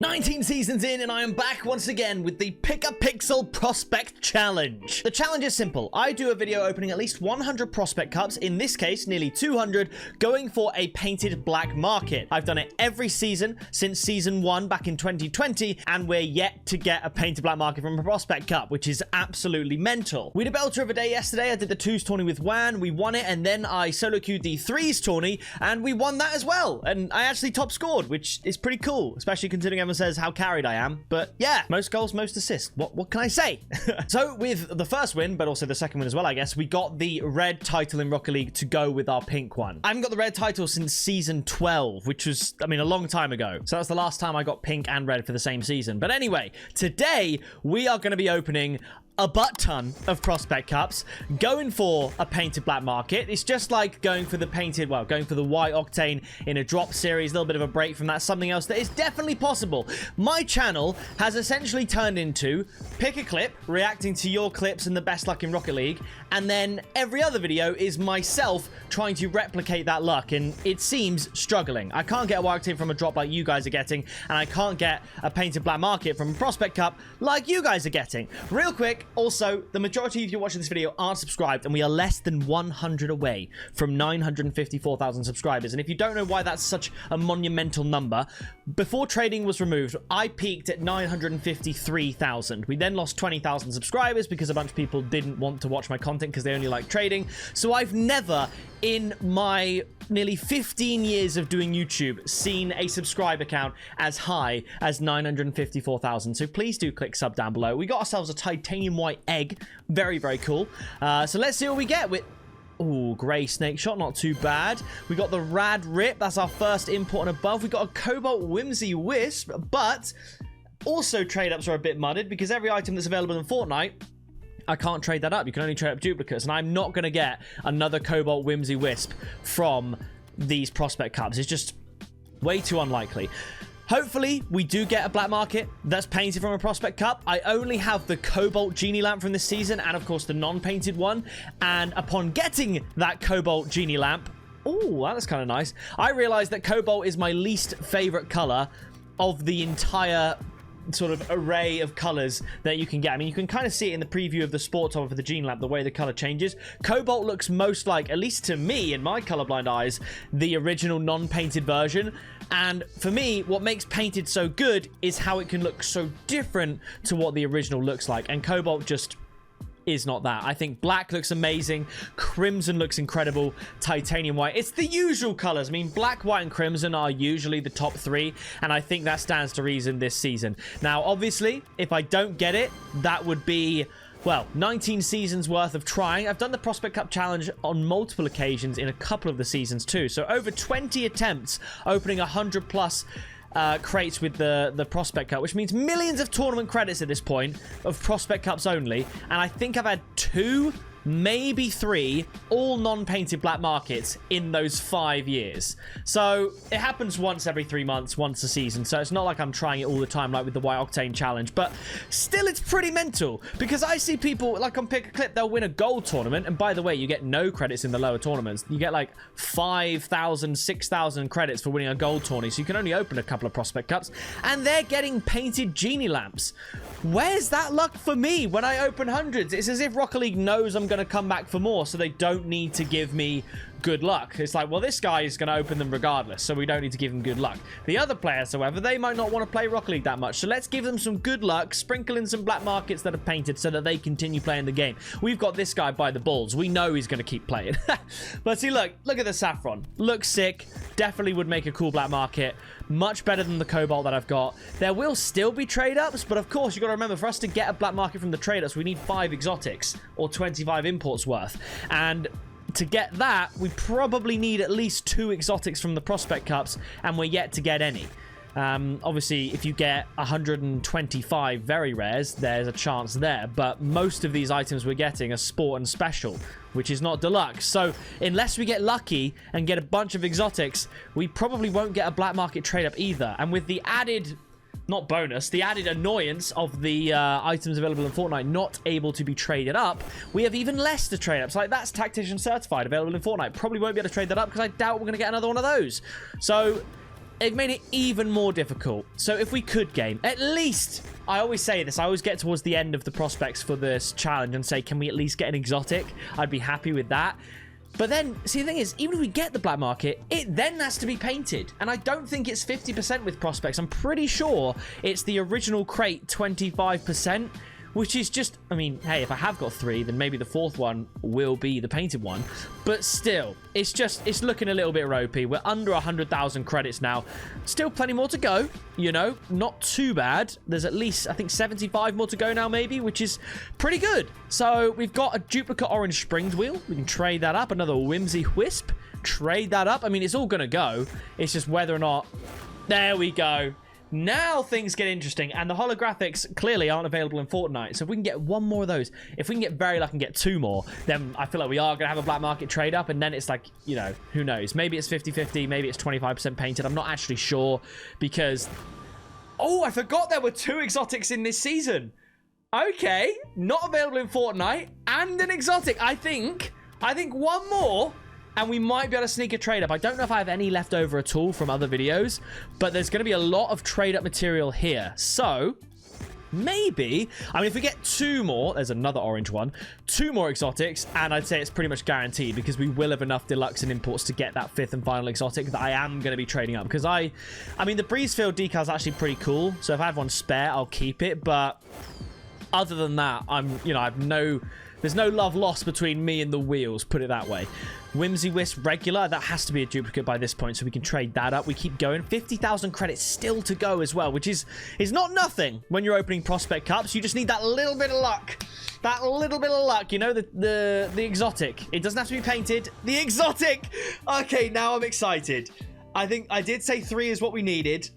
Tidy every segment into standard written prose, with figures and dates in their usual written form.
19 seasons in, and I am back once again with the Pick a Pixel Prospect Challenge. The challenge is simple. I do a video opening at least 100 prospect cups, in this case nearly 200, going for a painted black market. I've done it every season since season 1 back in 2020, and we're yet to get a painted black market from a prospect cup, which is absolutely mental. We did a belter of a day yesterday. I did the 2s tourney with Wan, we won it, and then I solo queued the 3s tourney, and we won that as well. And I actually top scored, which is pretty cool, especially considering everyone says how carried I am. But yeah, most goals, most assists. What can I say? So with the first win, but also the second win as well, I guess, we got the red title in Rocket League to go with our pink one. I haven't got the red title since season 12, which was, I mean, a long time ago. So that's the last time I got pink and red for the same season. But anyway, today we are going to be opening a butt ton of prospect cups, going for a painted black market. It's just like going for the painted, well, going for the white octane in a drop series, a little bit of a break from that, something else that is definitely possible. My channel has essentially turned into pick a clip, reacting to your clips and the best luck in Rocket League, and then every other video is myself trying to replicate that luck, and it seems struggling. I can't get a white octane from a drop like you guys are getting, and I can't get a painted black market from a prospect cup like you guys are getting. Real quick, also, the majority of you watching this video aren't subscribed, and we are less than 100 away from 954,000 subscribers. And if you don't know why that's such a monumental number, before trading was removed, I peaked at 953,000. We then lost 20,000 subscribers because a bunch of people didn't want to watch my content because they only like trading. So I've never, in my nearly 15 years of doing YouTube, seen a subscriber count as high as 954,000. So please do click sub down below. We got ourselves a titanium white egg. Very, very cool. So let's see what we get with... Ooh, grey snake shot, not too bad. We got the rad rip, that's our first import and above. We got a cobalt whimsy wisp, but also trade ups are a bit mudded because every item that's available in Fortnite, I can't trade that up. You can only trade up duplicates, and I'm not going to get another cobalt whimsy wisp from these prospect cups. It's just way too unlikely. Hopefully, we do get a black market that's painted from a prospect cup. I only have the Cobalt Genie Lamp from this season, and of course the non-painted one. And upon getting that Cobalt Genie Lamp, oh, that's kind of nice, I realized that Cobalt is my least favorite color of the entire sort of array of colors that you can get. I mean, you can kind of see it in the preview of the sports over for the Gene Lamp, the way the color changes. Cobalt looks most like, at least to me, in my colorblind eyes, the original non-painted version. And for me, what makes painted so good is how it can look so different to what the original looks like. And Cobalt just is not that. I think black looks amazing, crimson looks incredible, titanium white, it's the usual colors. I mean, black, white, and crimson are usually the top 3, and I think that stands to reason this season. Now, obviously, if I don't get it, that would be, well, 19 seasons worth of trying. I've done the Prospect Cup Challenge on multiple occasions in a couple of the seasons too, so over 20 attempts opening 100 plus crates with the Prospect Cup, which means millions of tournament credits at this point of Prospect Cups only, and I think I've had 2, maybe 3 all non-painted black markets in those 5 years. So it happens once every 3 months, once a season, so it's not like I'm trying it all the time like with the White Octane Challenge, but still it's pretty mental because I see people like on Pick a Clip, they'll win a gold tournament, and by the way, you get no credits in the lower tournaments. You get like 5,000 6,000 credits for winning a gold tourney, so you can only open a couple of prospect cups, and they're getting painted genie lamps. Where's that luck for me when I open hundreds? It's as if Rocket League knows I'm going to come back for more, so they don't need to give me good luck. It's like, well, this guy is going to open them regardless, so we don't need to give him good luck. The other players, however, they might not want to play Rocket League that much, so let's give them some good luck, sprinkle in some black markets that are painted so that they continue playing the game. We've got this guy by the balls. We know he's going to keep playing. But see, look at the saffron. Looks sick. Definitely would make a cool black market. Much better than the cobalt that I've got. There will still be trade-ups, but of course, you've got to remember, for us to get a black market from the trade-ups, we need 5 exotics or 25 imports worth. And to get that, we probably need at least 2 exotics from the prospect cups, and we're yet to get any. Obviously, if you get 125 very rares, there's a chance there, but most of these items we're getting are sport and special, which is not deluxe. So unless we get lucky and get a bunch of exotics, we probably won't get a black market trade up either. And with the added, not bonus, the added annoyance of the items available in Fortnite not able to be traded up, we have even less to trade up. So like, that's Tactician Certified available in Fortnite. Probably won't be able to trade that up because I doubt we're going to get another one of those. So They've made it even more difficult. So if we could game, at least, I always say this, I always get towards the end of the prospects for this challenge and say, can we at least get an exotic? I'd be happy with that. But then, see, the thing is, even if we get the black market, it then has to be painted. And I don't think it's 50% with prospects. I'm pretty sure it's the original crate 25%. Which is just, I mean, hey, if I have got 3, then maybe the 4th one will be the painted one. But still, it's looking a little bit ropey. We're under 100,000 credits now. Still plenty more to go, you know, not too bad. There's at least, I think, 75 more to go now, maybe, which is pretty good. So we've got a duplicate orange springs wheel. We can trade that up. Another whimsy wisp. Trade that up. I mean, it's all going to go. It's just whether or not... There we go. Now things get interesting, and the holographics clearly aren't available in Fortnite. So if we can get one more of those, if we can get very lucky and get 2 more, then I feel like we are going to have a black market trade up, and then it's like, you know, who knows? Maybe it's 50-50, maybe it's 25% painted. I'm not actually sure because... Oh, I forgot there were 2 exotics in this season. Okay, not available in Fortnite, and an exotic. I think one more... And we might be able to sneak a trade up. I don't know if I have any left over at all from other videos, but there's going to be a lot of trade up material here. So maybe, I mean, if we get 2 more, there's another orange one, 2 more exotics, and I'd say it's pretty much guaranteed because we will have enough deluxe and imports to get that 5th and final exotic that I am going to be trading up. Because I mean, the Breezefield decal is actually pretty cool. So if I have one spare, I'll keep it. But other than that, there's no love lost between me and the wheels, put it that way. Whimsy Wisp regular, that has to be a duplicate by this point, so we can trade that up. We keep going. 50,000 credits still to go as well, which is not nothing when you're opening prospect cups. You just need that little bit of luck. That little bit of luck, you know, the exotic. It doesn't have to be painted. The exotic! Okay, now I'm excited. I think I did say 3 is what we needed.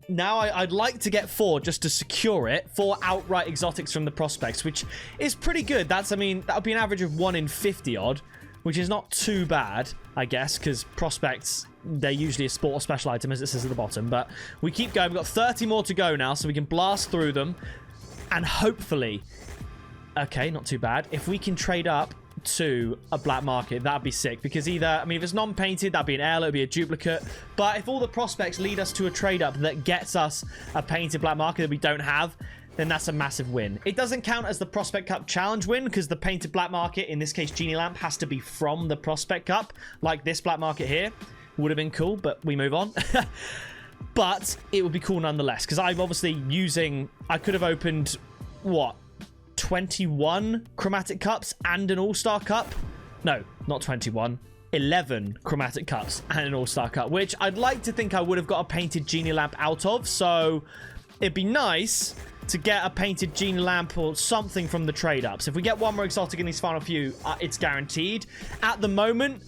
Now I'd like to get 4 just to secure it. 4 outright exotics from the prospects, which is pretty good. That's, I mean, that would be an average of 1 in 50 odd, which is not too bad, I guess, because prospects, they're usually a sport or special item, as it says at the bottom. But we keep going. We've got 30 more to go now, so we can blast through them. And hopefully, okay, not too bad. If we can trade up to a black market, that'd be sick, because either, I mean, if it's non-painted, that'd be an heirloom, it'd be a duplicate. But if all the prospects lead us to a trade up that gets us a painted black market that we don't have, then that's a massive win. It doesn't count as the Prospect Cup challenge win, because the painted black market, in this case Genie Lamp, has to be from the Prospect Cup, like this black market here. Would have been cool, but we move on. But it would be cool nonetheless, because I'm obviously using, I could have opened, what, 21 chromatic cups and an all-star cup? No, not 21. 11 chromatic cups and an all-star cup, which I'd like to think I would have got a painted Genie Lamp out of, so it'd be nice to get a painted Genie Lamp or something from the trade-ups. If we get one more exotic in these final few, it's guaranteed. At the moment,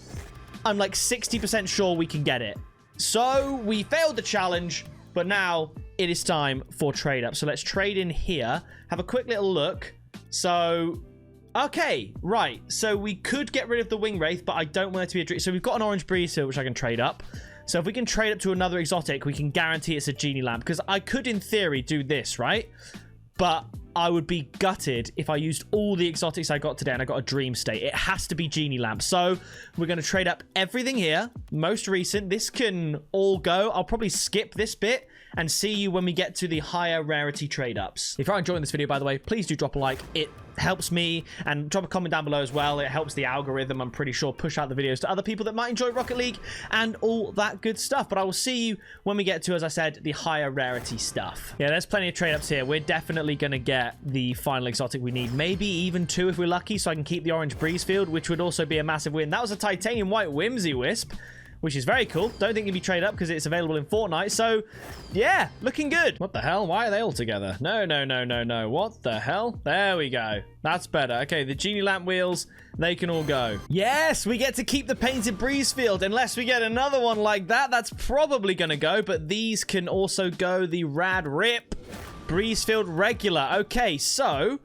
I'm like 60% sure we can get it. So we failed the challenge, but now it is time for trade-up. So let's trade in here, have a quick little look. So, okay, right. So we could get rid of the Wing Wraith, but I don't want it to be a dream. So we've got an Orange Breeze here, which I can trade up. So if we can trade up to another exotic, we can guarantee it's a Genie Lamp. Because I could, in theory, do this, right? But I would be gutted if I used all the exotics I got today and I got a Dream State. It has to be Genie Lamp. So we're going to trade up everything here. Most recent. This can all go. I'll probably skip this bit and see you when we get to the higher rarity trade-ups. If you're enjoying this video, by the way, please do drop a like. It helps me, and drop a comment down below as well. It helps the algorithm, I'm pretty sure, push out the videos to other people that might enjoy Rocket League and all that good stuff. But I will see you when we get to, as I said, the higher rarity stuff. Yeah, there's plenty of trade-ups here. We're definitely going to get the final exotic we need. Maybe even 2 if we're lucky, so I can keep the Orange Breezefield, which would also be a massive win. That was a titanium white Whimsy Wisp, which is very cool. Don't think it can be traded up because it's available in Fortnite. So, yeah, looking good. What the hell? Why are they all together? No, no, no, no, no. What the hell? There we go. That's better. Okay, the Genie Lamp wheels, they can all go. Yes, we get to keep the painted Breezefield. Unless we get another one like that, that's probably going to go. But these can also go. The Rad Rip Breezefield regular. Okay, so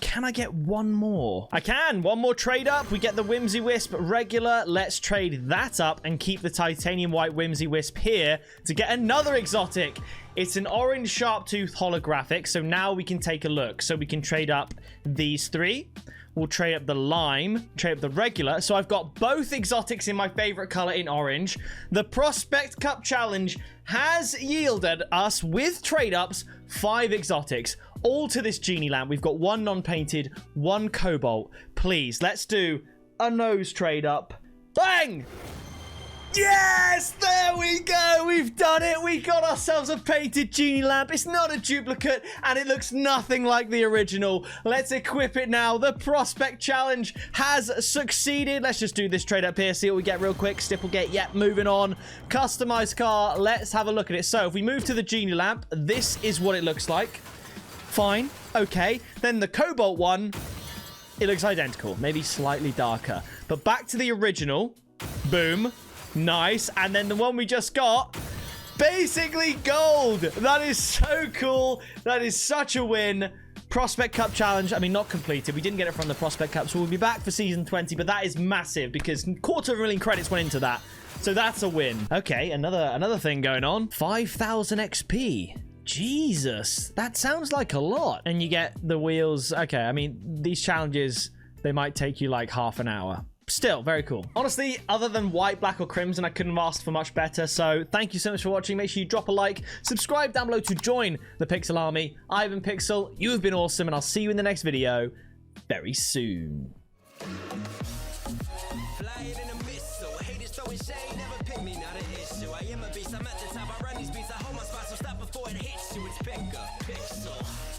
can I get one more? I can. One more trade up. We get the Whimsy Wisp regular. Let's trade that up and keep the titanium white Whimsy Wisp here to get another exotic. It's an orange sharp tooth holographic. So now we can take a look. So we can trade up these 3. We'll trade up the lime, trade up the regular. So I've got both exotics in my favorite color in orange. The Prospect Cup Challenge has yielded us, with trade-ups, 5 exotics. All to this genie lamp. We've got 1 non-painted, 1 cobalt. Please, let's do a nose trade-up. Bang! Yes! There we go! We've done it! We got ourselves a painted genie lamp. It's not a duplicate, and it looks nothing like the original. Let's equip it now. The Prospect Challenge has succeeded. Let's just do this trade up here, see what we get real quick. Stipplegate, yep, moving on. Customized car, let's have a look at it. So, if we move to the genie lamp, this is what it looks like. Fine, okay. Then the cobalt one, it looks identical, maybe slightly darker. But back to the original. Boom. Nice. And then the one we just got, basically gold. That is so cool. That is such a win. Prospect Cup Challenge, I mean, not completed. We didn't get it from the Prospect Cup, so we'll be back for Season 20, but that is massive because $250,000 credits went into that. So that's a win. Okay, another thing going on. 5,000 XP. Jesus, that sounds like a lot. And you get the wheels. Okay, I mean, these challenges, they might take you like half an hour. Still, very cool. Honestly, other than white, black, or crimson, I couldn't have asked for much better. So thank you so much for watching. Make sure you drop a like, subscribe down below to join the Pixel Army. I've been Pixel, you have been awesome, and I'll see you in the next video very soon. Pick a pixel.